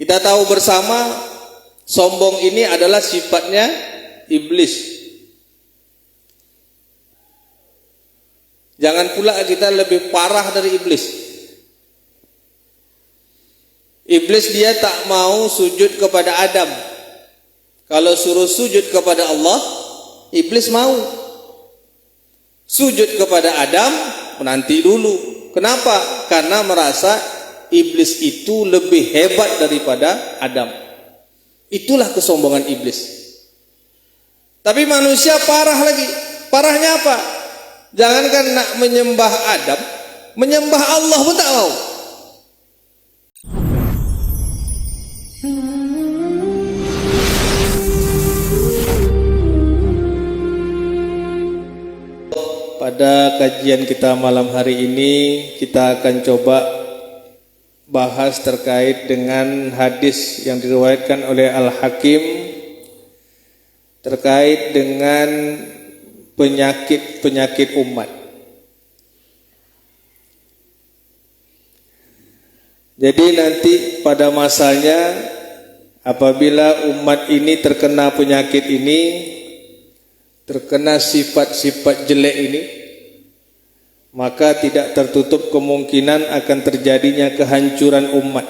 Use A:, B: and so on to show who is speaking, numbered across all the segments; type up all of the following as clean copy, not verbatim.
A: Kita tahu bersama sombong ini adalah sifatnya iblis. Jangan pula kita lebih parah dari iblis. Iblis dia tak mau sujud kepada Adam. Kalau suruh sujud kepada Allah, iblis mau. Sujud kepada Adam, menanti dulu. Kenapa? Karena merasa iblis itu lebih hebat daripada Adam. Itulah kesombongan iblis. Tapi manusia parah lagi. Parahnya apa? Jangankan nak menyembah Adam, menyembah Allah pun tak mau. Pada kajian kita malam hari ini, kita akan coba bahas terkait dengan hadis yang diriwayatkan oleh Al-Hakim terkait dengan penyakit-penyakit umat. Jadi nanti pada masanya apabila umat ini terkena penyakit ini, terkena sifat-sifat jelek ini, maka tidak tertutup kemungkinan akan terjadinya kehancuran umat.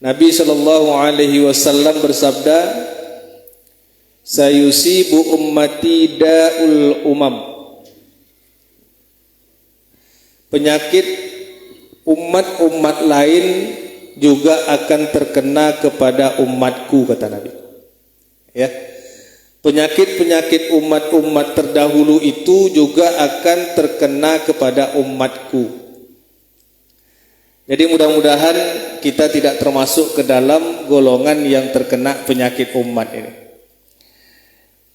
A: Nabi SAW bersabda, sayusibu ummati da'ul umam. Penyakit umat-umat lain juga akan terkena kepada umatku, kata Nabi. Ya. Penyakit-penyakit umat-umat terdahulu itu juga akan terkena kepada umatku. Jadi mudah-mudahan kita tidak termasuk ke dalam golongan yang terkena penyakit umat ini.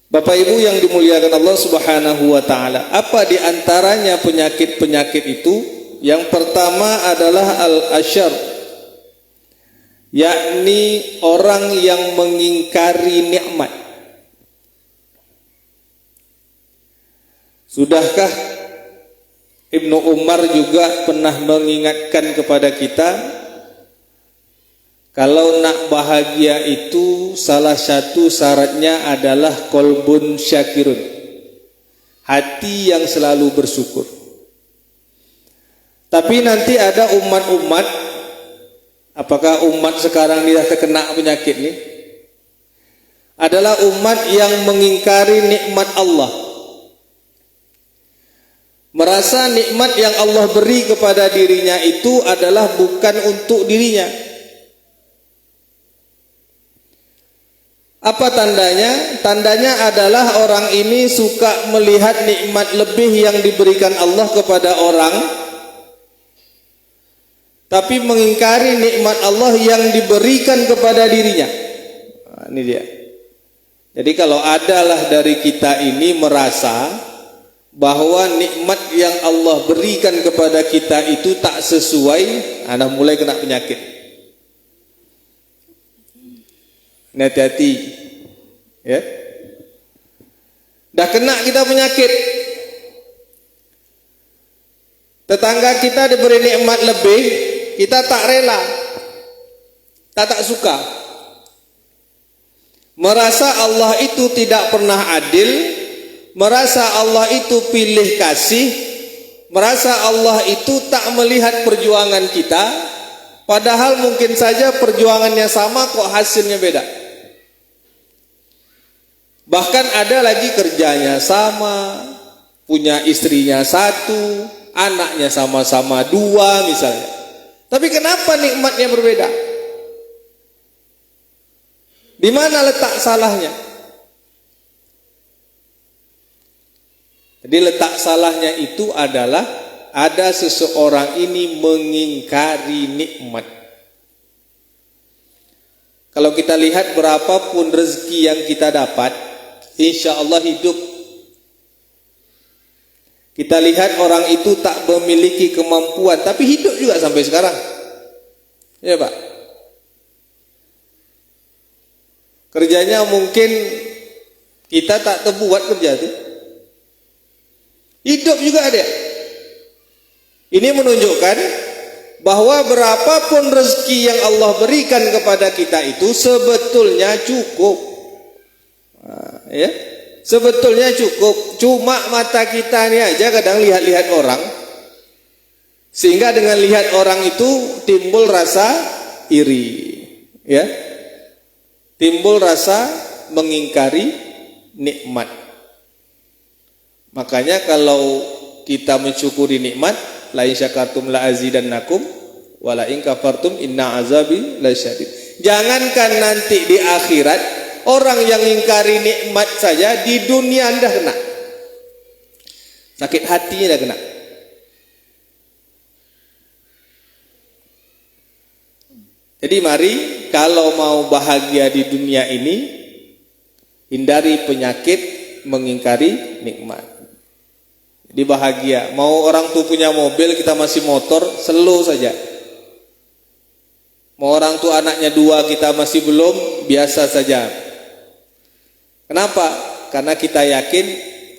A: Bapak Ibu yang dimuliakan Allah Subhanahu wa taala, apa di antaranya penyakit-penyakit itu? Yang pertama adalah al-asyar, yakni orang yang mengingkari nikmat. Sudahkah Ibnu Umar juga pernah mengingatkan kepada kita, kalau nak bahagia itu salah satu syaratnya adalah qalbun syakirun, hati yang selalu bersyukur. Tapi nanti ada umat-umat, apakah umat sekarang dia terkena penyakit ini? Adalah umat yang mengingkari nikmat Allah. Merasa nikmat yang Allah beri kepada dirinya itu adalah bukan untuk dirinya. Apa tandanya? Tandanya adalah orang ini suka melihat nikmat lebih yang diberikan Allah kepada orang, tapi mengingkari nikmat Allah yang diberikan kepada dirinya. Nah, ini dia. Jadi kalau adalah dari kita ini merasa bahwa nikmat yang Allah berikan kepada kita itu tak sesuai, anda mulai kena penyakit. Hati-hati, ya. Dah kena kita penyakit. Tetangga kita diberi nikmat lebih, kita tak rela, tak suka. Merasa Allah itu tidak pernah adil, merasa Allah itu pilih kasih, merasa Allah itu tak melihat perjuangan kita, padahal mungkin saja perjuangannya sama kok hasilnya beda. Bahkan ada lagi kerjanya sama, punya istrinya satu, anaknya sama-sama dua misalnya, tapi kenapa nikmatnya berbeda? Di mana letak salahnya? Jadi letak salahnya itu adalah ada seseorang ini mengingkari nikmat. Kalau kita lihat berapapun rezeki yang kita dapat, insya Allah hidup. Kita lihat orang itu tak memiliki kemampuan, tapi hidup juga sampai sekarang. Ya Pak. Kerjanya mungkin kita tak terbuat kerja itu. Hidup juga ada. Ini menunjukkan bahwa berapapun rezeki yang Allah berikan kepada kita itu sebetulnya cukup. Ya, sebetulnya cukup. Cuma mata kita ini aja kadang lihat-lihat orang, sehingga dengan lihat orang itu timbul rasa iri, ya, timbul rasa mengingkari nikmat. Makanya kalau kita mensyukuri nikmat, la in syakartum la azidannakum wa la in kafartum inna azabi lasyadid. Jangankan nanti di akhirat, orang yang ingkari nikmat saja di dunia dah kena. Sakit hatinya dah kena. Jadi mari kalau mau bahagia di dunia ini, hindari penyakit mengingkari nikmat. Jadi bahagia. Mau orang tuh punya mobil, kita masih motor, slow saja. Mau orang tuh anaknya 2, kita masih belum, biasa saja. Kenapa? Karena kita yakin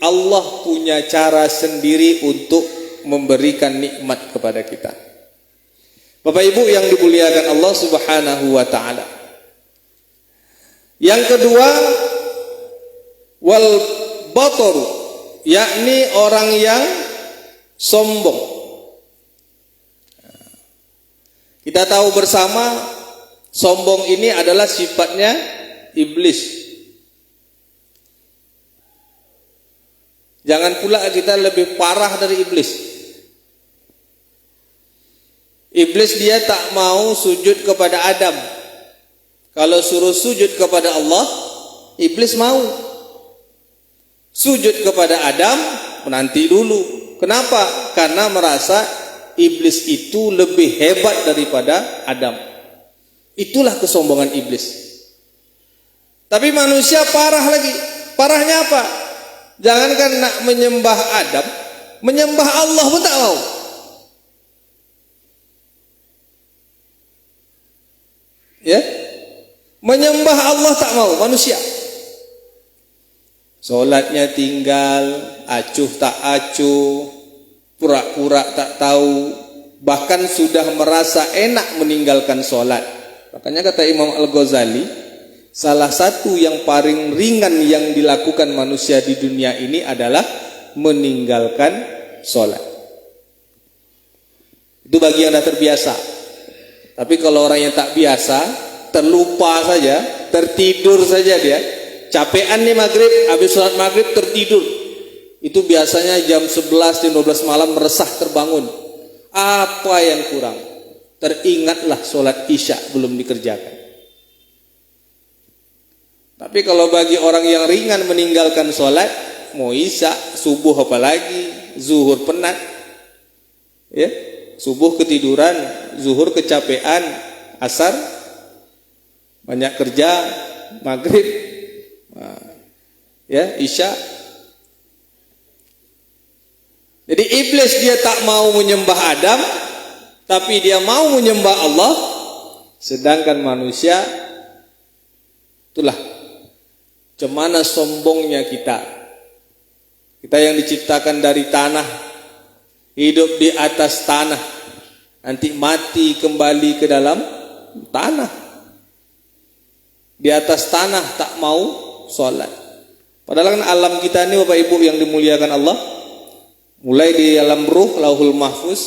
A: Allah punya cara sendiri untuk memberikan nikmat kepada kita. Bapak Ibu yang dimuliakan Allah Subhanahu wa taala. Yang kedua, wal bataru, yakni orang yang sombong. Kita tahu bersama sombong ini adalah sifatnya iblis. Jangan pula kita lebih parah dari iblis. Iblis dia tak mau sujud kepada Adam. Kalau suruh sujud kepada Allah, iblis mau. Sujud kepada Adam, menanti dulu. Kenapa? Karena merasa iblis itu lebih hebat daripada Adam. Itulah kesombongan iblis. Tapi manusia parah lagi. Parahnya apa? Jangankan nak menyembah Adam, menyembah Allah pun tak mau. Ya? Menyembah Allah tak mau manusia. Solatnya tinggal, acuh tak acuh, pura-pura tak tahu, bahkan sudah merasa enak meninggalkan solat. Makanya kata Imam Al-Ghazali, salah satu yang paling ringan yang dilakukan manusia di dunia ini adalah meninggalkan solat. Itu bagi yang dah terbiasa. Tapi kalau orang yang tak biasa, terlupa saja, tertidur saja dia, capean nih maghrib, habis sholat maghrib tertidur. Itu biasanya jam 11 dan 12 malam meresah terbangun. Apa yang kurang? Teringatlah sholat isya belum dikerjakan. Tapi kalau bagi orang yang ringan meninggalkan sholat, mau isya, subuh apalagi, zuhur penat, ya, subuh ketiduran, zuhur kecapean, asar banyak kerja, maghrib, ya, isya. Jadi iblis dia tak mau menyembah Adam, tapi dia mau menyembah Allah. Sedangkan manusia, itulah cemana sombongnya kita. Kita yang diciptakan dari tanah, hidup di atas tanah, nanti mati kembali ke dalam tanah. Di atas tanah tak mau sholat. Padahal kan alam kita ini Bapak Ibu yang dimuliakan Allah, mulai di alam ruh, lauhul mahfuz,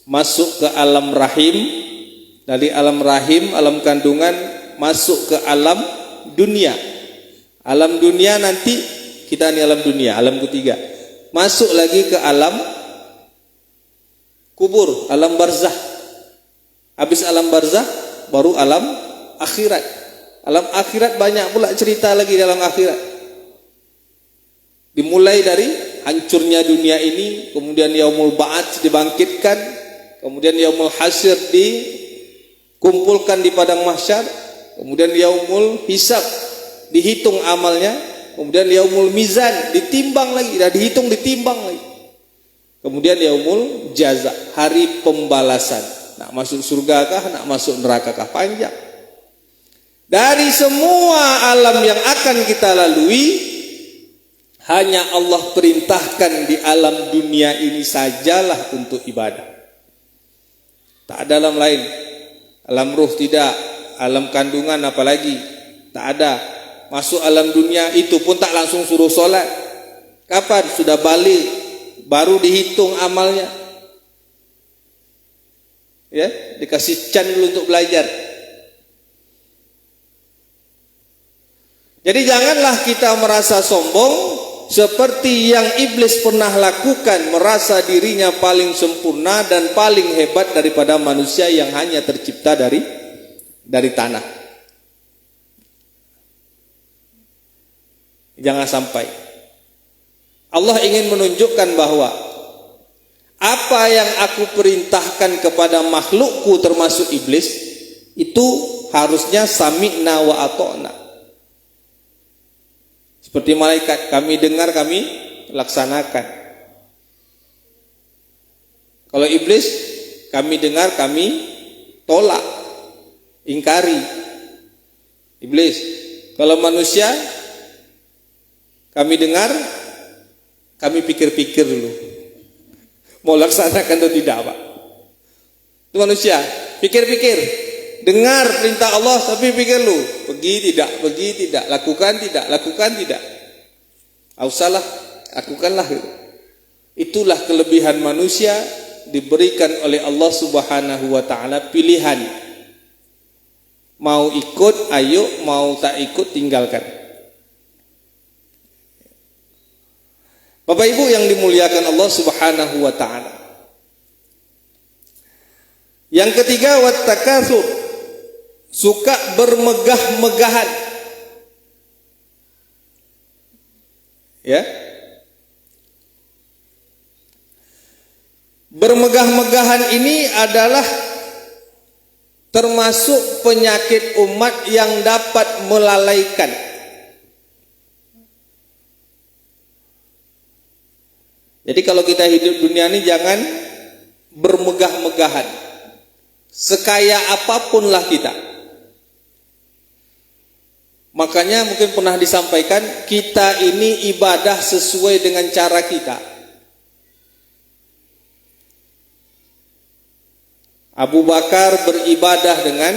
A: masuk ke alam rahim, dari alam rahim, alam kandungan, masuk ke alam dunia. Alam dunia nanti, kita ini alam dunia, alam ketiga. Masuk lagi ke alam kubur, alam barzah. Habis alam barzah, baru alam akhirat. Alam akhirat banyak pula cerita lagi dalam akhirat. Dimulai dari hancurnya dunia ini, kemudian yaumul ba'ats dibangkitkan, kemudian yaumul hasyr dikumpulkan di padang mahsyar, kemudian yaumul hisab dihitung amalnya, kemudian yaumul mizan ditimbang lagi, dah dihitung ditimbang lagi. Kemudian yaumul jaza, hari pembalasan. Nak masuk surga kah, nak masuk neraka kah, panjang. Dari semua alam yang akan kita lalui, hanya Allah perintahkan di alam dunia ini sajalah untuk ibadah. Tak ada alam lain. Alam ruh tidak, alam kandungan apalagi tak ada. Masuk alam dunia itu pun tak langsung suruh solat. Kapan? Sudah balik, baru dihitung amalnya. Ya, dikasih can dulu untuk belajar. Jadi janganlah kita merasa sombong seperti yang iblis pernah lakukan, merasa dirinya paling sempurna dan paling hebat daripada manusia yang hanya tercipta dari tanah. Jangan sampai. Allah ingin menunjukkan bahwa apa yang aku perintahkan kepada makhlukku termasuk iblis itu harusnya sami'na wa ata'na. Seperti malaikat, kami dengar, kami laksanakan. Kalau iblis, kami dengar, kami tolak, ingkari. Iblis. Kalau manusia, kami dengar, kami pikir-pikir dulu. Mau laksanakan atau tidak, Pak? Itu manusia, pikir-pikir. Dengar perintah Allah tapi pikir lu, pergi tidak, lakukan tidak. Usahlah, lakukanlah. Itulah kelebihan manusia, diberikan oleh Allah Subhanahu wa taala pilihan. Mau ikut, ayo, mau tak ikut, tinggalkan. Bapak Ibu yang dimuliakan Allah Subhanahu wa taala. Yang ketiga, wattakatsur. Suka bermegah-megahan. Ya. Bermegah-megahan ini adalah termasuk penyakit umat yang dapat melalaikan. Jadi kalau kita hidup dunia ini jangan bermegah-megahan. Sekaya apapun lah kita. Makanya mungkin pernah disampaikan, kita ini ibadah sesuai dengan cara kita. Abu Bakar beribadah dengan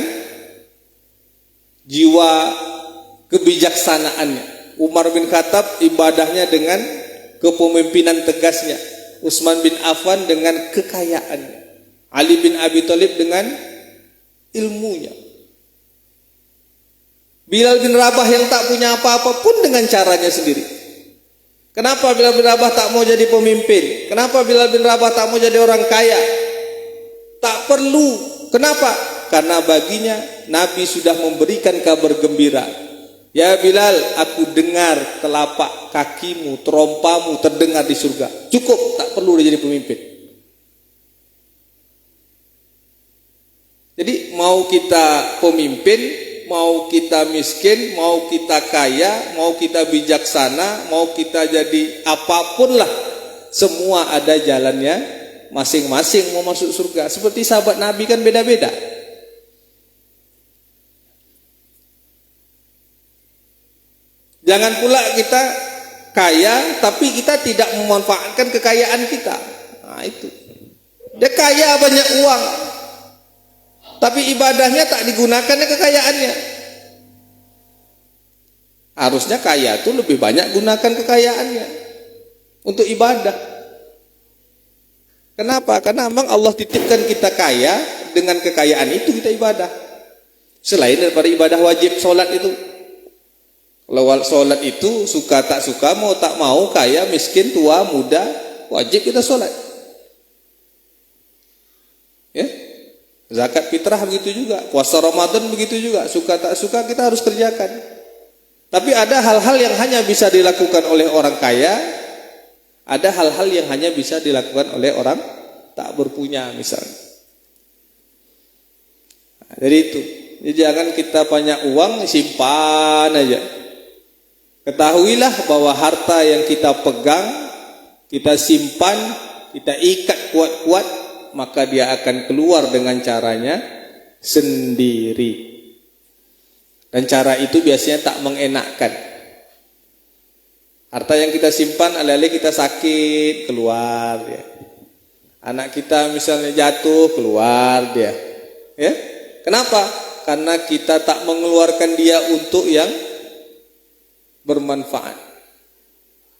A: jiwa kebijaksanaannya. Umar bin Khattab ibadahnya dengan kepemimpinan tegasnya. Utsman bin Affan dengan kekayaannya. Ali bin Abi Thalib dengan ilmunya. Bilal bin Rabah yang tak punya apa-apa pun dengan caranya sendiri. Kenapa Bilal bin Rabah tak mau jadi pemimpin? Kenapa Bilal bin Rabah tak mau jadi orang kaya? Tak perlu. Kenapa? Karena baginya Nabi sudah memberikan kabar gembira. Ya Bilal, aku dengar telapak kakimu, terompamu terdengar di surga. Cukup, tak perlu dia jadi pemimpin. Jadi mau kita pemimpin, mau kita miskin, mau kita kaya, mau kita bijaksana, mau kita jadi apapun lah, semua ada jalannya masing-masing mau masuk surga. Seperti sahabat Nabi kan beda-beda. Jangan pula kita kaya tapi kita tidak memanfaatkan kekayaan kita. Nah itu. Dia kaya banyak uang, tapi ibadahnya tak digunakan kekayaannya. Harusnya kaya itu lebih banyak gunakan kekayaannya untuk ibadah. Kenapa? Karena memang Allah titipkan kita kaya, dengan kekayaan itu kita ibadah. Selain daripada ibadah wajib sholat itu. Kalau sholat itu suka tak suka, mau tak mau, kaya, miskin, tua, muda, wajib kita sholat. Ya? Zakat fitrah begitu juga, puasa Ramadan begitu juga, suka tak suka kita harus kerjakan. Tapi ada hal-hal yang hanya bisa dilakukan oleh orang kaya, ada hal-hal yang hanya bisa dilakukan oleh orang tak berpunya misalnya. Nah, jadi itu. Jadi jangan kita banyak uang simpan aja. Ketahuilah bahwa harta yang kita pegang, kita simpan, kita ikat kuat-kuat, maka dia akan keluar dengan caranya sendiri. Dan cara itu biasanya tak mengenakkan. Harta yang kita simpan alih-alih kita sakit keluar ya. Anak kita misalnya jatuh, keluar dia. Ya. Kenapa? Karena kita tak mengeluarkan dia untuk yang bermanfaat.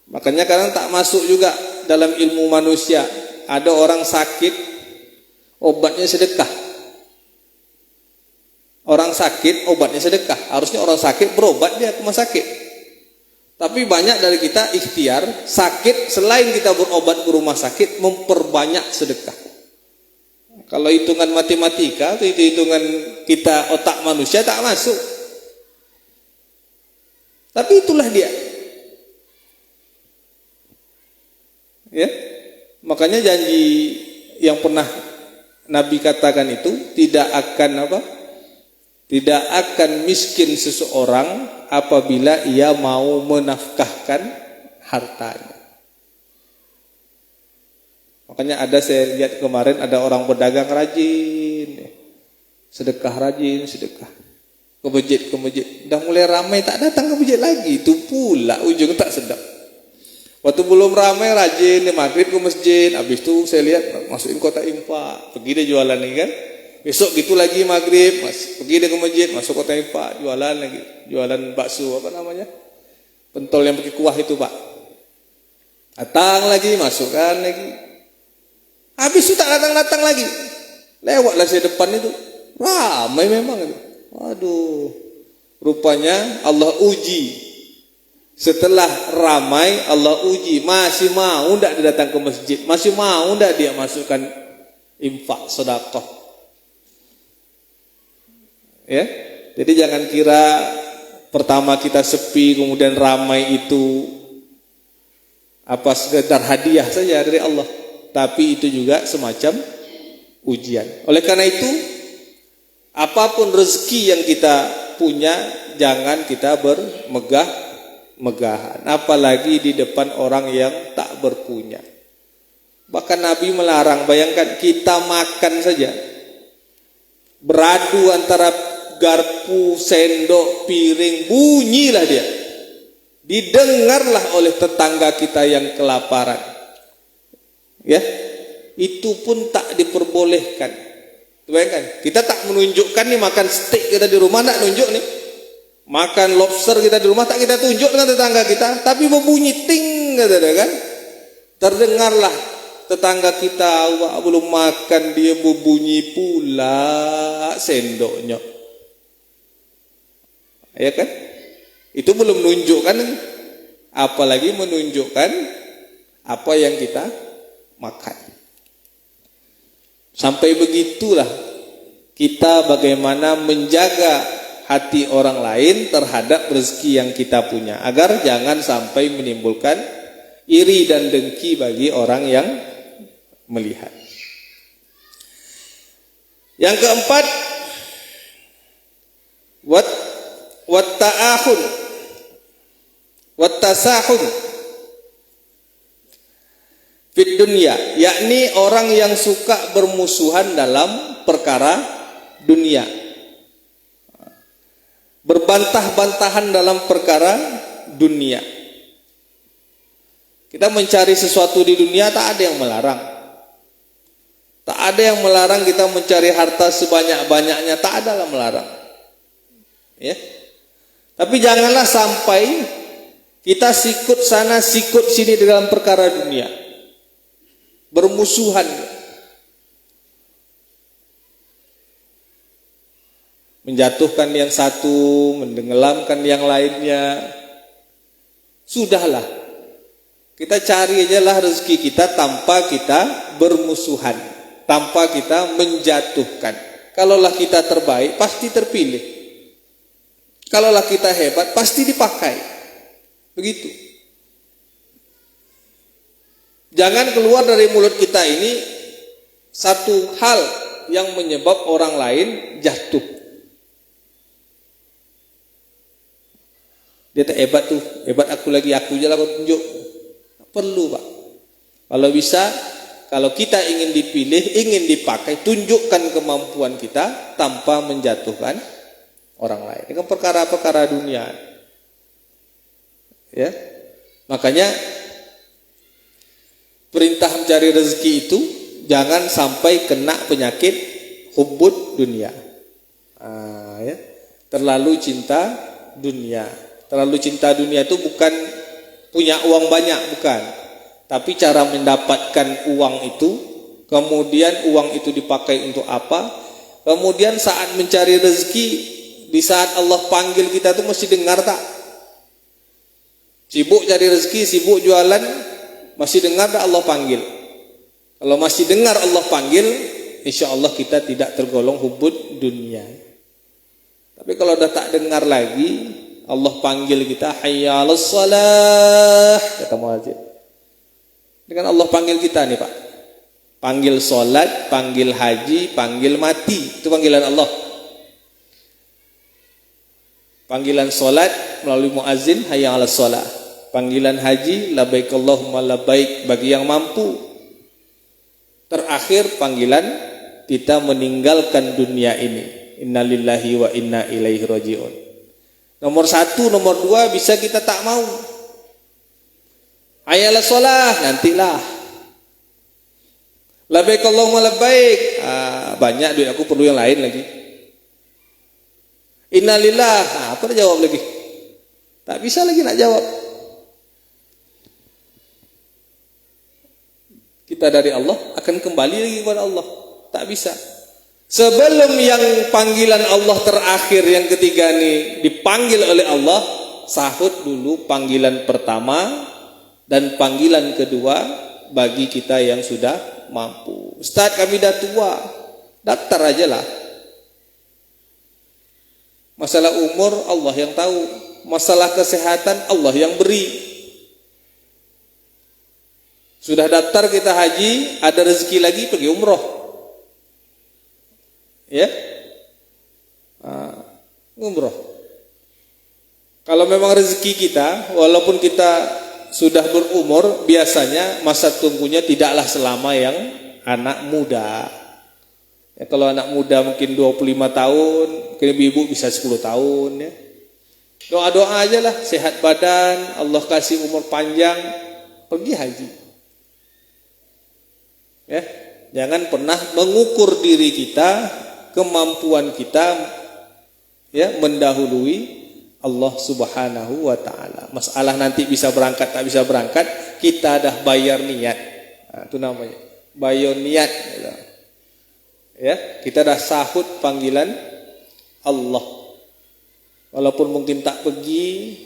A: Makanya kadang tak masuk juga dalam ilmu manusia. Ada orang sakit, obatnya sedekah. Orang sakit, obatnya sedekah. Harusnya orang sakit berobat dia ke rumah sakit. Tapi banyak dari kita ikhtiar sakit, selain kita berobat ke rumah sakit, memperbanyak sedekah. Kalau hitungan matematika, itu hitungan kita otak manusia tak masuk. Tapi itulah dia. Ya, makanya janji yang pernah Nabi katakan itu tidak akan apa? Tidak akan miskin seseorang apabila ia mau menafkahkan hartanya. Makanya ada, saya lihat kemarin ada orang pedagang rajin, sedekah rajin, sedekah ke masjid. Udah mulai ramai tak datang ke masjid lagi, itu pula ujung tak sedap. Waktu belum ramai rajin, maghrib ke masjid, habis itu saya lihat masukin kotak infak, pergi dia jualan lagi kan. Besok gitu lagi maghrib, pergi dia ke masjid, masuk kota infak, jualan lagi, jualan bakso apa namanya, pentol yang pakai kuah itu pak. Datang lagi, masukkan lagi. Habis itu tak datang lagi. Lewatlah saya depan itu, ramai memang itu. Waduh, rupanya Allah uji. Setelah ramai Allah uji, masih mau ndak dia datang ke masjid, masih mau ndak dia masukkan infak sedekah. Ya, jadi jangan kira pertama kita sepi kemudian ramai itu apa sekedar hadiah saja dari Allah, tapi itu juga semacam ujian. Oleh karena itu, apapun rezeki yang kita punya, jangan kita bermegah-megahan, apalagi di depan orang yang tak berpunya. Bahkan Nabi melarang, bayangkan kita makan saja, beradu antara garpu, sendok, piring, bunyilah dia. Didengarlah oleh tetangga kita yang kelaparan. Ya, itu pun tak diperbolehkan. Bayangkan, kita tak menunjukkan nih makan steak kita di rumah, tak nunjuk nih. Makan lobster kita di rumah tak kita tunjuk dengan tetangga kita, tapi berbunyi ting kata dia kan. Terdengarlah tetangga kita belum makan, dia berbunyi pula sendoknya. Ya kan? Itu belum menunjukkan, apalagi menunjukkan apa yang kita makan. Sampai begitulah kita bagaimana menjaga hati orang lain terhadap rezeki yang kita punya, agar jangan sampai menimbulkan iri dan dengki bagi orang yang melihat. Yang keempat, wat ta'ahun wat tasahun fid dunya, yakni orang yang suka bermusuhan dalam perkara dunia, berbantah-bantahan dalam perkara dunia. Kita mencari sesuatu di dunia, tak ada yang melarang. Tak ada yang melarang kita mencari harta sebanyak-banyaknya, tak ada yang melarang. Ya. Tapi janganlah sampai kita sikut sana sikut sini dalam perkara dunia, bermusuhan, menjatuhkan yang satu, menenggelamkan yang lainnya. Sudahlah, kita cari aja lah rezeki kita tanpa kita bermusuhan, tanpa kita menjatuhkan. Kalaulah kita terbaik, pasti terpilih. Kalaulah kita hebat, pasti dipakai. Begitu. Jangan keluar dari mulut kita ini satu hal yang menyebab orang lain jatuh. Dia tak hebat tuh, hebat aku lagi, aku je lah kau tunjuk. Perlu pak. Kalau bisa, kalau kita ingin dipilih, ingin dipakai, tunjukkan kemampuan kita tanpa menjatuhkan orang lain. Ini kan perkara-perkara dunia. Ya. Makanya perintah mencari rezeki itu jangan sampai kena penyakit hubbud dunia. Ya. Terlalu cinta dunia. Terlalu cinta dunia itu bukan punya uang banyak, bukan. Tapi cara mendapatkan uang itu, kemudian uang itu dipakai untuk apa? Kemudian saat mencari rezeki, di saat Allah panggil kita tuh mesti dengar tak? Sibuk cari rezeki, sibuk jualan, masih dengar tak Allah panggil? Kalau masih dengar Allah panggil, insya Allah kita tidak tergolong hubbud dunia. Tapi kalau udah tak dengar lagi, Allah panggil kita, hayya 'alas shalah, kata muadzin. Dengan Allah panggil kita nih Pak, panggil sholat, panggil haji, panggil mati, itu panggilan Allah. Panggilan sholat melalui muadzin, hayya 'alas shalah. Panggilan haji, labbaik Allahumma labbaik, bagi yang mampu. Terakhir panggilan kita meninggalkan dunia ini, innalillahi wa inna ilaihi rajiun. Nomor 1, nomor 2 bisa kita tak mau. Hayya 'alas shalah, nantilah. Labbaik Allahumma labbaik, banyak duit aku, perlu yang lain lagi. Innalillah, apa dah jawab lagi? Tak bisa lagi nak jawab. Kita dari Allah akan kembali lagi kepada Allah. Tak bisa. Sebelum yang panggilan Allah terakhir, yang ketiga nih dipanggil oleh Allah, sahut dulu panggilan pertama dan panggilan kedua bagi kita yang sudah mampu. Ustaz, kami dah tua, daftar aja lah. Masalah umur Allah yang tahu, masalah kesehatan Allah yang beri. Sudah daftar kita haji, ada rezeki lagi pergi umroh. Ya, umroh. Kalau memang rezeki kita, walaupun kita sudah berumur, biasanya masa tunggunya tidaklah selama yang anak muda. Ya, kalau anak muda mungkin 25 tahun, mungkin ibu bisa 10 tahun. Ya. Doa-doa aja lah, sehat badan, Allah kasih umur panjang, pergi haji. Ya, jangan pernah mengukur diri kita, kemampuan kita, ya, mendahului Allah Subhanahu wa taala. Masalah nanti bisa berangkat tak bisa berangkat, kita dah bayar niat. Nah, itu namanya bayar niat. Ya, kita dah sahut panggilan Allah. Walaupun mungkin tak pergi,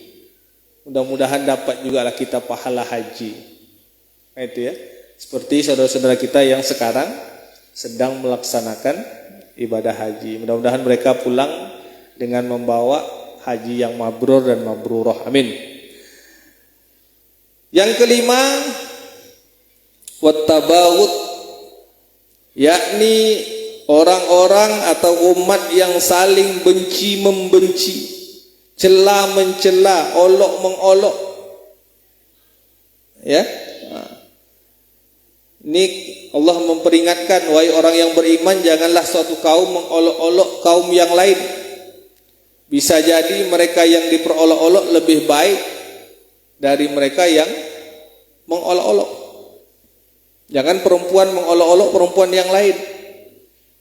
A: mudah-mudahan dapat jugalah kita pahala haji. Nah, itu ya. Seperti saudara-saudara kita yang sekarang sedang melaksanakan ibadah haji. Mudah-mudahan mereka pulang dengan membawa haji yang mabrur dan mabrurah. Amin. Yang kelima, wattabawut, yakni orang-orang atau umat yang saling benci membenci, cela mencela, olok mengolok. Ya. Ini Allah memperingatkan, wahai orang yang beriman, janganlah suatu kaum mengolok-olok kaum yang lain. Bisa jadi mereka yang diperolok-olok lebih baik dari mereka yang mengolok-olok. Jangan perempuan mengolok-olok perempuan yang lain.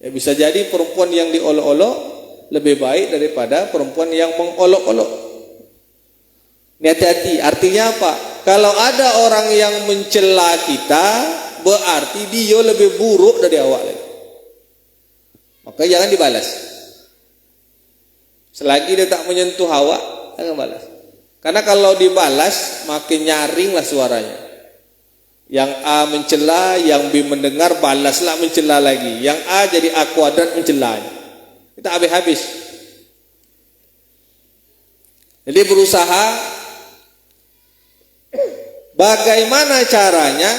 A: Ya, bisa jadi perempuan yang diolok-olok lebih baik daripada perempuan yang mengolok-olok. Ini hati-hati. Artinya apa? Kalau ada orang yang mencela kita, berarti dia lebih buruk dari awak lagi. Maka jangan dibalas. Selagi dia tak menyentuh awak, jangan balas. Karena kalau dibalas, makin nyaringlah suaranya. Yang A mencela, yang B mendengar, balaslah mencela lagi. Yang A jadi A kuadrat mencela. Kita habis-habis. Jadi berusaha bagaimana caranya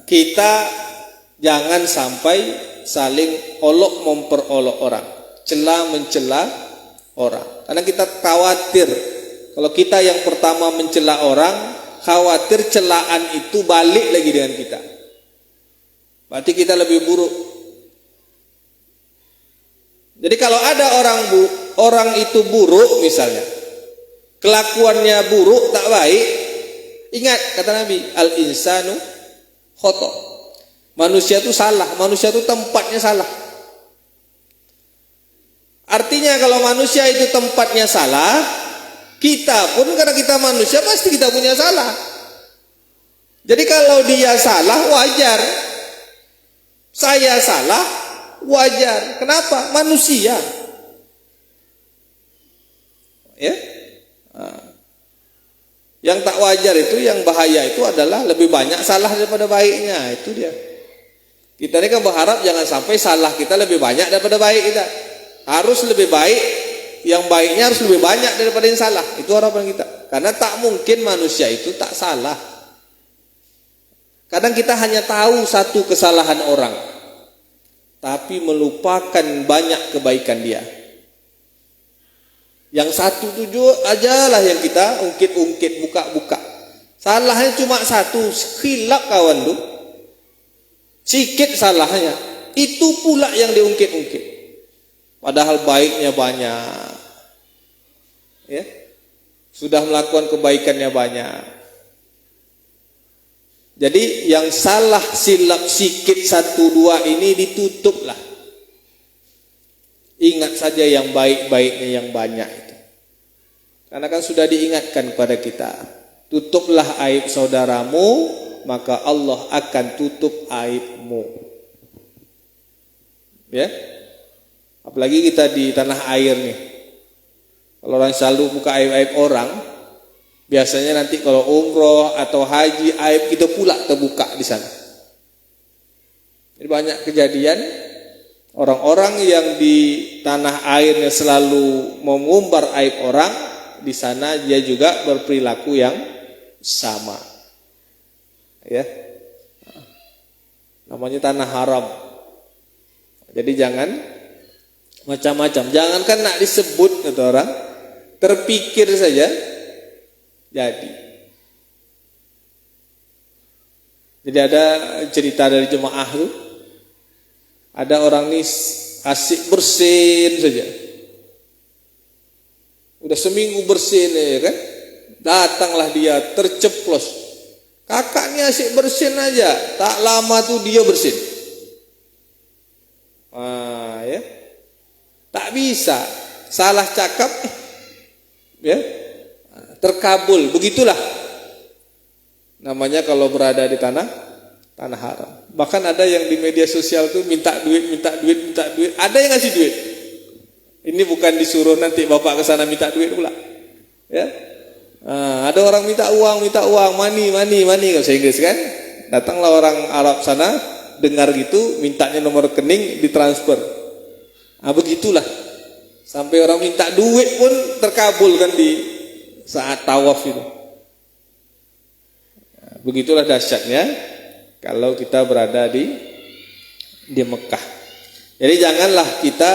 A: kita jangan sampai saling olok memperolok orang, cela mencela orang. Karena kita khawatir kalau kita yang pertama mencela orang, khawatir celaan itu balik lagi dengan kita. Berarti kita lebih buruk. Jadi kalau ada orang itu buruk misalnya, kelakuannya buruk, tak baik, ingat kata Nabi, al-insanu khoto. Manusia itu salah, manusia itu tempatnya salah. Artinya kalau manusia itu tempatnya salah, kita pun karena kita manusia pasti kita punya salah. Jadi kalau dia salah wajar, saya salah wajar. Kenapa? Manusia. Ya. Yang tak wajar itu, yang bahaya itu adalah lebih banyak salah daripada baiknya. Itu dia. Kita ini kan berharap jangan sampai salah kita lebih banyak daripada baik kita. Harus lebih baik, yang baiknya harus lebih banyak daripada yang salah. Itu harapan kita. Karena tak mungkin manusia itu tak salah. Kadang kita hanya tahu satu kesalahan orang, tapi melupakan banyak kebaikan dia. Yang satu tujuh aja lah yang kita ungkit-ungkit, buka-buka. Salahnya cuma satu, khilaf kawan tuh. Sikit salahnya, itu pula yang diungkit-ungkit. Padahal baiknya banyak. Ya. Sudah melakukan kebaikannya banyak. Jadi yang salah silap sikit satu dua ini ditutuplah. Ingat saja yang baik-baiknya yang banyak itu. Karena kan sudah diingatkan kepada kita. Tutuplah aib saudaramu, maka Allah akan tutup aibmu. Ya. Apalagi kita di tanah air nih. Kalau orang selalu buka aib-aib orang, biasanya nanti kalau umroh atau haji, aib kita pula terbuka di sana. Jadi banyak kejadian orang-orang yang di tanah airnya selalu mengumbar aib orang, di sana dia juga berperilaku yang sama. Ya. Namanya tanah haram. Jadi jangan macam-macam. Jangankan nak disebut kata orang, terpikir saja jadi. Jadi ada cerita dari jemaah tuh, ada orang nih asik bersin saja, udah seminggu bersin ya kan, datanglah dia terceplos, kakaknya asik bersin aja, tak lama tuh dia bersin. Ya, tak bisa, salah cakap, ya. Terkabul, begitulah namanya kalau berada di tanah haram. Bahkan ada yang di media sosial tuh minta duit, ada yang ngasih duit. Ini bukan disuruh nanti bapak ke sana minta duit pula, ya. Ada orang minta uang, money bahasa Inggris kan. Datanglah orang Arab sana, dengar gitu, mintanya nomor rekening, ditransfer. Begitulah, sampai orang minta duit pun terkabul kan di saat tawaf itu. Begitulah dahsyatnya kalau kita berada di Mekah. Jadi janganlah kita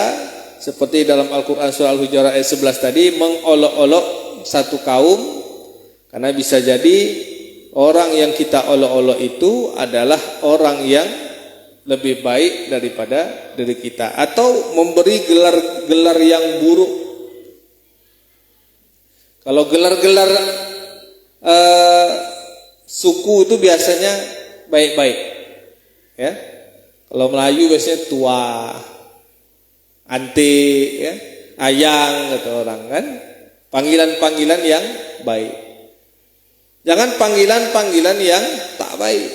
A: seperti dalam Al-Quran surah Al-Hujurat ayat 11 tadi mengolok-olok satu kaum, karena bisa jadi orang yang kita olok-olok itu adalah orang yang lebih baik daripada diri kita, atau memberi gelar-gelar yang buruk. Kalau gelar-gelar suku itu biasanya baik-baik, ya. Kalau Melayu biasanya tua, ante, ya, ayang kata orang kan. Panggilan-panggilan yang baik. Jangan panggilan-panggilan yang tak baik.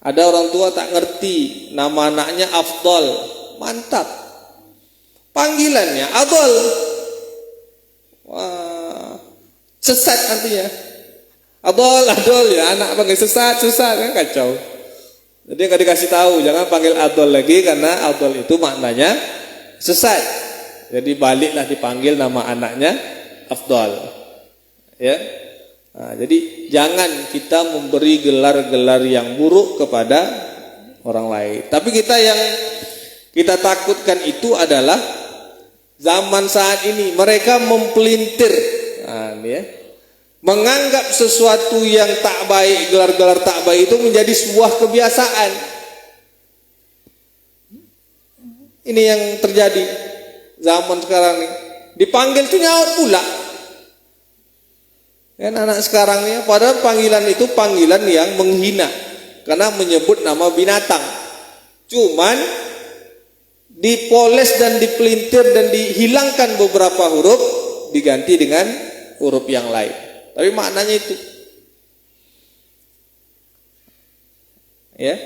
A: Ada orang tua tak ngerti, nama anaknya Afdal, mantap. Panggilannya Adol, wah, sesat artinya. Adol ya, anak panggil sesat kan kacau. Jadi nggak dikasih tahu, jangan panggil Adol lagi karena Adol itu maknanya sesat. Jadi baliklah dipanggil nama anaknya Afdal. Ya. Nah, jadi jangan kita memberi gelar-gelar yang buruk kepada orang lain. Tapi kita yang kita takutkan itu adalah zaman saat ini mereka mempelintir, ya, menganggap sesuatu yang tak baik, gelar-gelar tak baik itu menjadi sebuah kebiasaan. Ini yang terjadi zaman sekarang nih. Dipanggil tuh nyaut pula. Kan anak sekarang ini, padahal panggilan itu panggilan yang menghina. karena menyebut nama binatang. Cuman dipoles dan dipelintir dan dihilangkan beberapa huruf, diganti dengan huruf yang lain. Tapi maknanya itu. Ya.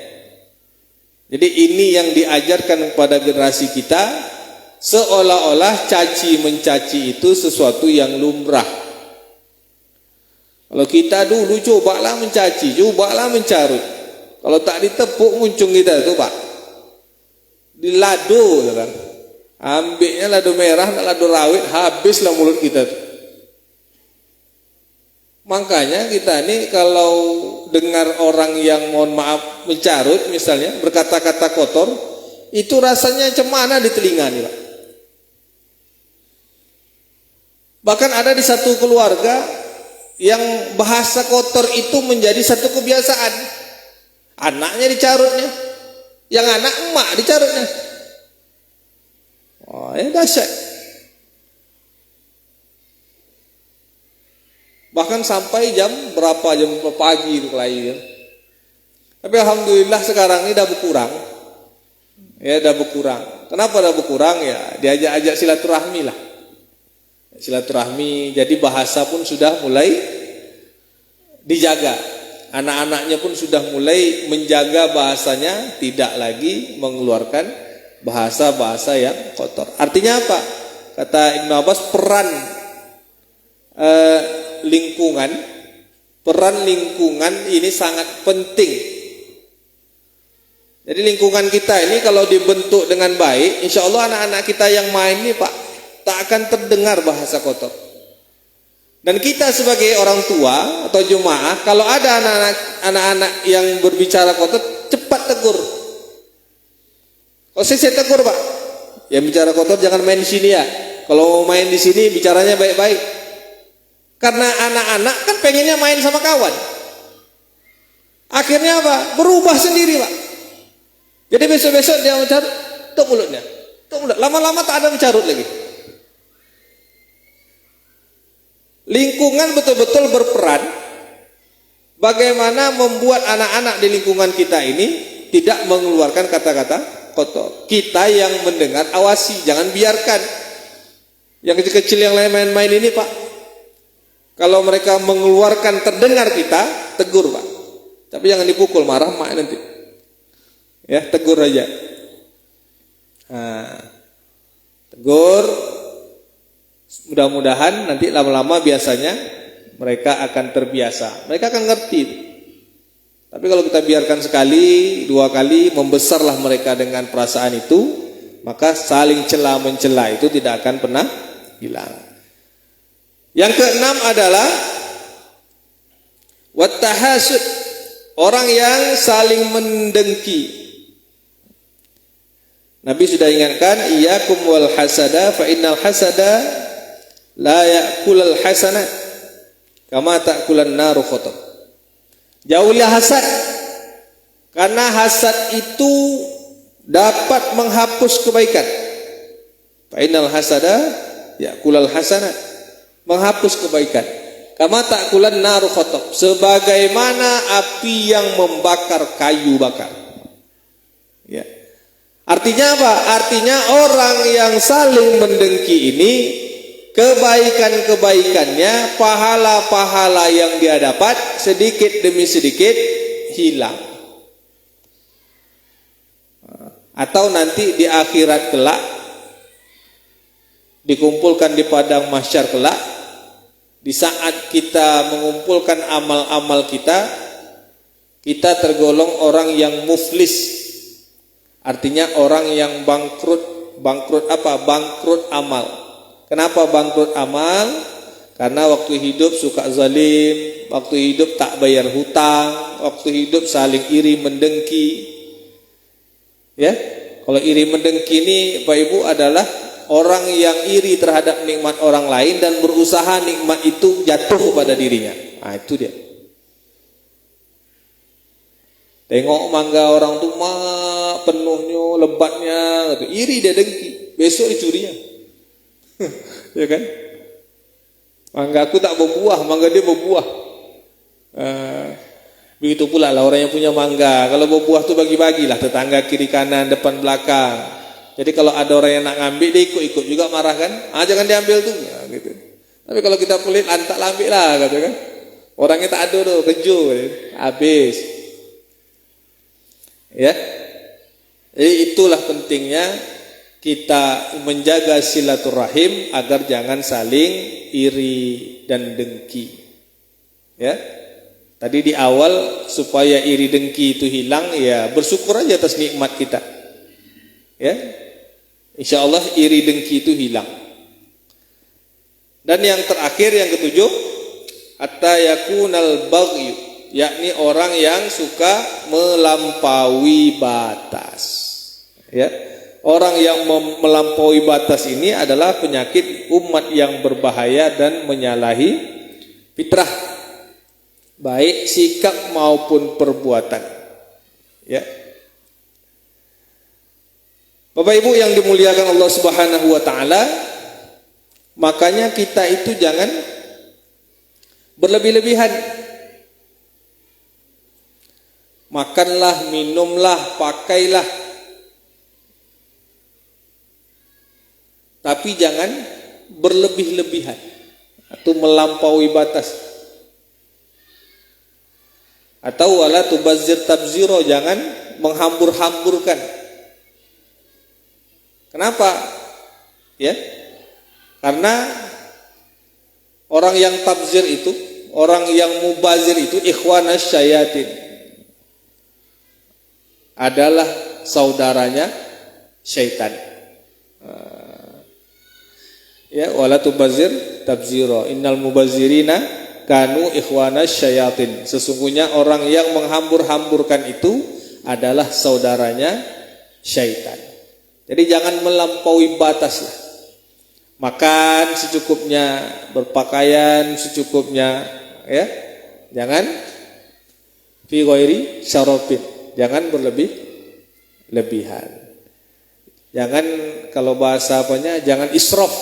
A: Jadi ini yang diajarkan kepada generasi kita, seolah-olah caci mencaci itu sesuatu yang lumrah. Kalau kita dulu cobalah mencaci, cobalah mencarut. Kalau tak ditepuk muncung kita itu, Pak. Dilado kan. Ambilnya lado merah, lado rawit, habislah mulut kita tuh. Makanya kita ini kalau dengar orang yang mohon maaf mencarut misalnya, berkata-kata kotor, itu rasanya cemana di telinga nih, Pak. Bahkan ada di satu keluarga yang bahasa kotor itu menjadi satu kebiasaan. Anaknya dicarutnya, yang anak emak dicarutnya. Oh, ya dahsyat. Bahkan sampai jam berapa, jam pagi itu kelahi ya. Tapi alhamdulillah sekarang ini dah berkurang. Ya dah berkurang. Kenapa dah berkurang? Ya diajak-ajak silaturahmi lah. Silaturahmi, jadi bahasa pun sudah mulai dijaga. Anak-anaknya pun sudah mulai menjaga bahasanya, tidak lagi mengeluarkan bahasa-bahasa yang kotor. Artinya apa? Kata Ibnu Abbas, peran lingkungan ini sangat penting. Jadi lingkungan kita ini kalau dibentuk dengan baik, insya Allah anak-anak kita yang main ini, Pak, tak akan terdengar bahasa kotor. Dan kita sebagai orang tua atau jemaah, kalau ada anak-anak yang berbicara kotor, cepat tegur. Kalau saya tegur, Pak, yang bicara kotor jangan main di sini ya. Kalau mau main di sini bicaranya baik-baik. Karena anak-anak kan pengennya main sama kawan. Akhirnya apa? Berubah sendiri, Pak. Jadi besok-besok dia mencarut, tutup mulutnya. Lama-lama tak ada mencarut lagi. Lingkungan betul-betul berperan bagaimana membuat anak-anak di lingkungan kita ini tidak mengeluarkan kata-kata kotor. Kita yang mendengar, awasi, jangan biarkan yang kecil-kecil yang lain main-main ini, Pak. Kalau mereka mengeluarkan terdengar kita, tegur, Pak. Tapi jangan dipukul, marah mak nanti. Ya, tegur aja. Nah, tegur. Mudah-mudahan nanti lama-lama biasanya mereka akan terbiasa. Mereka akan ngerti. Tapi kalau kita biarkan sekali, dua kali, membesarlah mereka dengan perasaan itu, maka saling cela-mencela itu tidak akan pernah hilang. Yang keenam adalah wattahasud, orang yang saling mendengki. Nabi sudah ingatkan, iyyakum wal hasada fa innal hasada la ya'kulul hasanat kama ta'kulan naru khotab. Jauhilah hasad, karena hasad itu dapat menghapus kebaikan. Fa innal hasada ya'kulul hasanat, menghapus kebaikan. Kama ta'kulan naru khotab, sebagaimana api yang membakar kayu bakar. Ya. Artinya apa? Artinya orang yang saling mendengki ini, kebaikan-kebaikannya, pahala-pahala yang dia dapat sedikit demi sedikit hilang. Atau nanti di akhirat kelak dikumpulkan di padang mahsyar kelak, di saat kita mengumpulkan amal-amal kita, kita tergolong orang yang muflis. Artinya orang yang bangkrut apa? Bangkrut amal. Kenapa bangkrut amal? Karena waktu hidup suka zalim, waktu hidup tak bayar hutang, waktu hidup saling iri mendengki. Ya, kalau iri mendengki ini, Pak Ibu, adalah orang yang iri terhadap nikmat orang lain dan berusaha nikmat itu jatuh kepada dirinya. Nah, itu dia. Tengok mangga orang tuh penuhnya, lebatnya, gitu. Iri dia dengki, besok dicurinya. Ya kan? Mangga aku tak berbuah, mangga dia berbuah. Begitu pula lah orang yang punya mangga, kalau buah tuh bagi-bagilah tetangga kiri kanan depan belakang. Jadi kalau ada orang yang nak ngambil dia ikut-ikut juga marah kan, jangan diambil tuh, nah, gitu. Tapi kalau kita pelit, antak ambil lah, kata kan. Orangnya tak ada tuh, kejo, habis. Ya, jadi itulah pentingnya kita menjaga silaturahim agar jangan saling iri dan dengki. Ya, tadi di awal supaya iri dengki itu hilang, ya bersyukur aja atas nikmat kita. Ya, insya Allah iri dengki itu hilang. Dan yang terakhir, yang ketujuh, hatta yakunal baghyu, yakni orang yang suka melampaui batas. Ya, orang yang melampaui batas ini adalah penyakit umat yang berbahaya dan menyalahi fitrah, baik sikap maupun perbuatan. Ya, Bapak Ibu yang dimuliakan Allah Subhanahu wa taala, makanya kita itu jangan berlebih-lebihan. Makanlah, minumlah, pakailah, tapi jangan berlebih-lebihan atau melampaui batas. Atau wala tubazzir tabziro, jangan menghambur-hamburkan. Kenapa? Ya, karena orang yang tabzir itu, orang yang mubazir itu ikhwanas syayatin, adalah saudaranya syaitan. Ya, wala tubazzir tabziro, innal mubazirina kanu ikhwanas syayatin. Sesungguhnya orang yang menghambur-hamburkan itu adalah saudaranya syaitan. Jadi jangan melampaui batas lah. Makan secukupnya, berpakaian secukupnya, ya. Jangan fi ghairi syarafin, jangan berlebih-lebihan. Jangan, kalau bahasa apanya, jangan israf.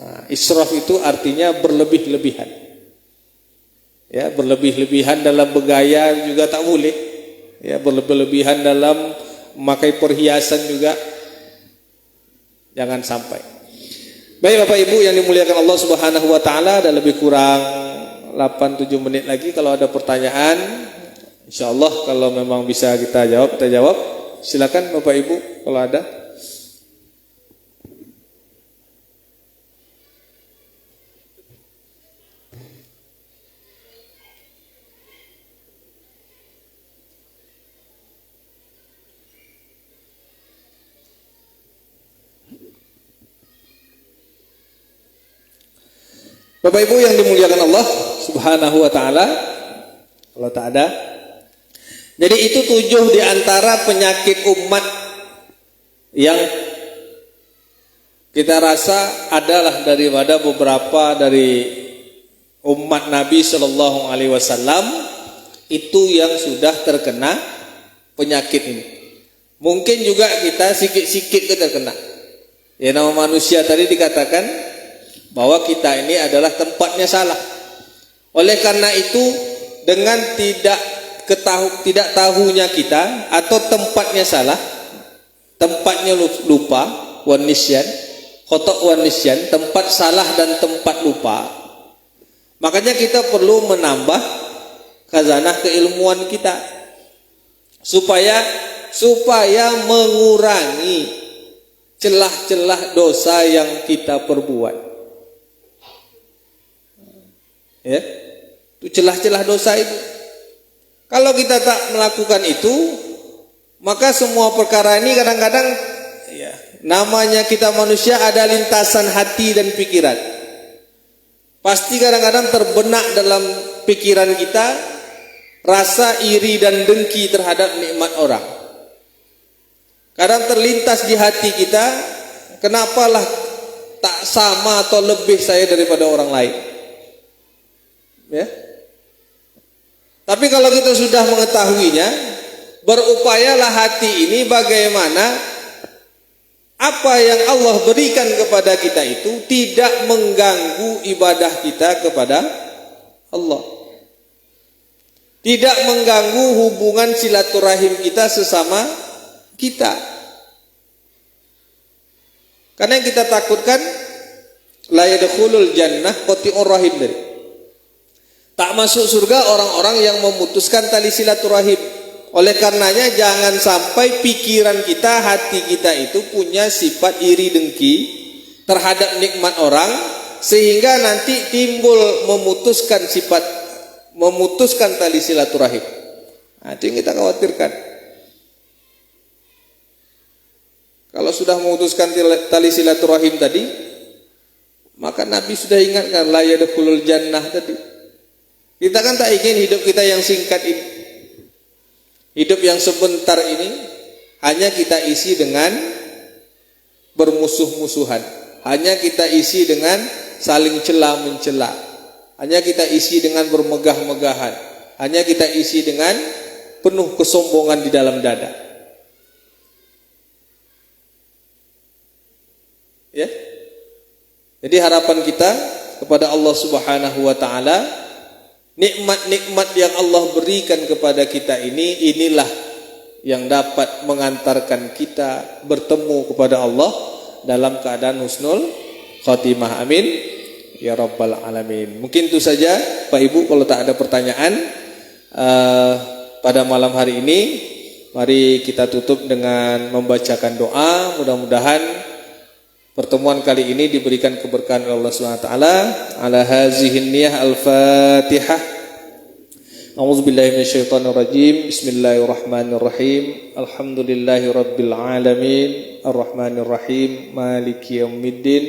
A: Nah, israf itu artinya berlebih-lebihan. Ya, berlebih-lebihan dalam bergaya juga tak boleh. Ya, berlebih-lebihan dalam memakai perhiasan juga jangan sampai. Baik Bapak Ibu yang dimuliakan Allah Subhanahu wa taala, ada lebih kurang 8-7 menit lagi. Kalau ada pertanyaan, insyaallah kalau memang bisa kita jawab. Silakan Bapak Ibu kalau ada. Bapak Ibu yang dimuliakan Allah Subhanahu wa taala, kalau tak ada. Jadi itu 7 di antara penyakit umat yang kita rasa adalah daripada beberapa dari umat Nabi Shallallahu alaihi wasallam itu yang sudah terkena penyakit ini. Mungkin juga kita sikit-sikit terkena. Ya, nama manusia tadi dikatakan bahwa kita ini adalah tempatnya salah. Oleh karena itu, dengan tidak tahunya kita atau tempatnya salah, tempatnya lupa, wanisyan, khotok wanisyan, tempat salah dan tempat lupa, makanya kita perlu menambah khazanah keilmuan kita supaya mengurangi celah-celah dosa yang kita perbuat. Ya, itu celah-celah dosa itu. Kalau kita tak melakukan itu, maka semua perkara ini kadang-kadang, ya, namanya kita manusia ada lintasan hati dan pikiran. Pasti kadang-kadang terbenak dalam pikiran kita rasa iri dan dengki terhadap nikmat orang. Kadang terlintas di hati kita, kenapalah tak sama atau lebih saya daripada orang lain. Ya. Tapi kalau kita sudah mengetahuinya, berupayalah hati ini bagaimana apa yang Allah berikan kepada kita itu tidak mengganggu ibadah kita kepada Allah. tidak mengganggu hubungan silaturahim kita sesama kita. Karena yang kita takutkan la yadkhulul jannah qati'ur rahim dari. Tak masuk surga orang-orang yang memutuskan tali silaturahim. Oleh karenanya jangan sampai pikiran kita, hati kita itu punya sifat iri dengki terhadap nikmat orang sehingga nanti timbul memutuskan tali silaturahim. Nah, itu yang kita khawatirkan. Kalau sudah memutuskan tali silaturahim tadi, maka Nabi sudah ingatkan la yadkhulul jannah tadi. Kita kan tak ingin hidup kita yang singkat ini, hidup yang sebentar ini hanya kita isi dengan bermusuh-musuhan, hanya kita isi dengan saling cela-mencela, hanya kita isi dengan bermegah-megahan, hanya kita isi dengan penuh kesombongan di dalam dada. Ya. Jadi harapan kita kepada Allah Subhanahu wa taala, nikmat-nikmat yang Allah berikan kepada kita ini, inilah yang dapat mengantarkan kita bertemu kepada Allah dalam keadaan husnul khatimah. Amin ya rabbal alamin. Mungkin itu saja Pak Ibu, kalau tak ada pertanyaan pada malam hari ini, mari kita tutup dengan membacakan doa. Mudah-mudahan pertemuan kali ini diberikan keberkahan oleh Allah Subhanahu wa taala. Ala hazihin niyah al-Fatihah. A'udzubillahi minasyaitonir rajim. Bismillahirrahmanirrahim. Alhamdulillahirabbil alamin. Arrahmanir rahim. Maliki yaumiddin.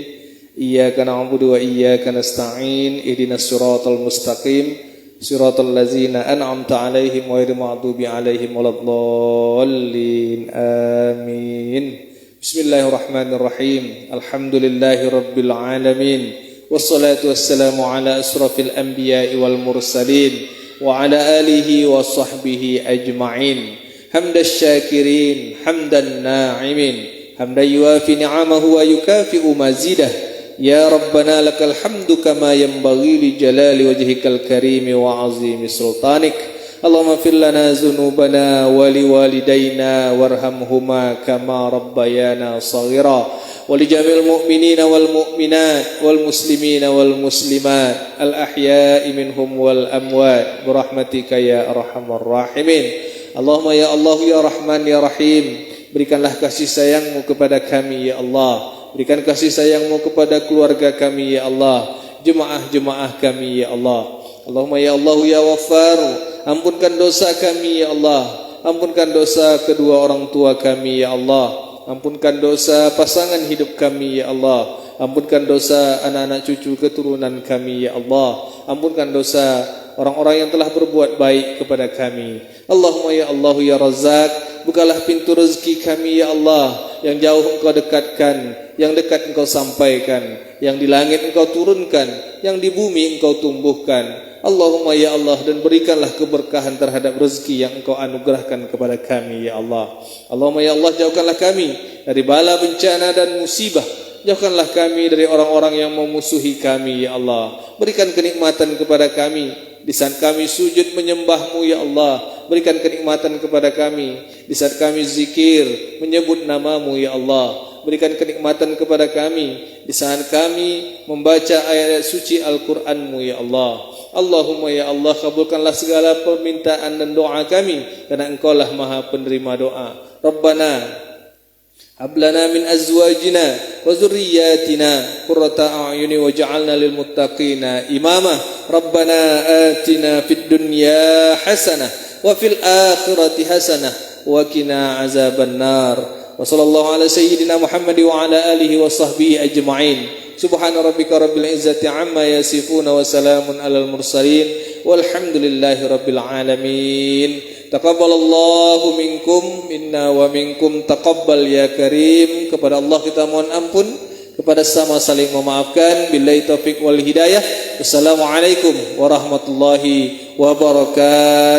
A: Iyyaka na'budu wa iyyaka nasta'in. Ihdinas siratal mustaqim. Siratal ladzina an'amta 'alaihim ghairil maghdubi 'alaihim waladdallin. Amin. Bismillahirrahmanirrahim. Alhamdulillahirabbil alamin. Wassalatu wassalamu ala asrafil anbiya'i wal mursalin wa ala alihi wa sahbihi ajma'in. Hamdash syakirin, hamdan na'imin, hamdan yuafi ni'amahu wa yukafi'u mazidah. Ya Rabbana lakal hamdu kama yanbaghi li jalali wajhikal karimi wa azimi sultanik. Allahumma fir lana dzunubana wa liwalidayna warhamhuma kama rabbayana shaghira wa li jamil mu'minina wal mu'minat wal muslimina wal muslimat al ahya'i minhum wal amwat birahmatika ya arhamar rahimin. Allahumma ya Allah ya Rahman ya Rahim, berikanlah kasih sayang-Mu kepada kami ya Allah, berikan kasih sayang-Mu kepada keluarga kami ya Allah, jemaah-jemaah kami ya Allah. Allahumma ya Allah ya Ghaffar, ampunkan dosa kami ya Allah, ampunkan dosa kedua orang tua kami ya Allah, ampunkan dosa pasangan hidup kami ya Allah, ampunkan dosa anak-anak cucu keturunan kami ya Allah, ampunkan dosa orang-orang yang telah berbuat baik kepada kami. Allahumma ya Allah ya Razzaq, bukalah pintu rezeki kami ya Allah, yang jauh Engkau dekatkan, yang dekat Engkau sampaikan, yang di langit Engkau turunkan, yang di bumi Engkau tumbuhkan. Allahumma ya Allah, dan berikanlah keberkahan terhadap rezeki yang Engkau anugerahkan kepada kami ya Allah. Allahumma ya Allah, jauhkanlah kami dari bala bencana dan musibah, jauhkanlah kami dari orang-orang yang memusuhi kami ya Allah. Berikan kenikmatan kepada kami di saat kami sujud menyembah-Mu ya Allah. Berikan kenikmatan kepada kami di saat kami zikir menyebut nama-Mu ya Allah. Berikan kenikmatan kepada kami di saat kami membaca ayat suci Al-Quran-Mu ya Allah. Allahumma ya Allah, kabulkanlah segala permintaan dan doa kami, karena Engkau-lah Maha penerima doa. Rabbana hab lana min azwajina wa dzurriyyatina qurrata a'yuni waj'alna lil muttaqina imama. Rabbana atina fid dunya hasanah wa fil akhirati hasanah wa qina azabannar. Wa sallallahu ala sayyidina Muhammad wa ala alihi wa sahbihi ajma'in. Subhana rabbika rabbil izzati amma yasifuna wa salamun alal mursalin walhamdulillahi rabbil alamin. Taqabbalallahu minkum minna wa minkum taqabbal ya karim. Kepada Allah kita mohon ampun, kepada sama saling memaafkan. Billahi taufiq wal hidayah. Wassalamualaikum warahmatullahi wabarakatuh.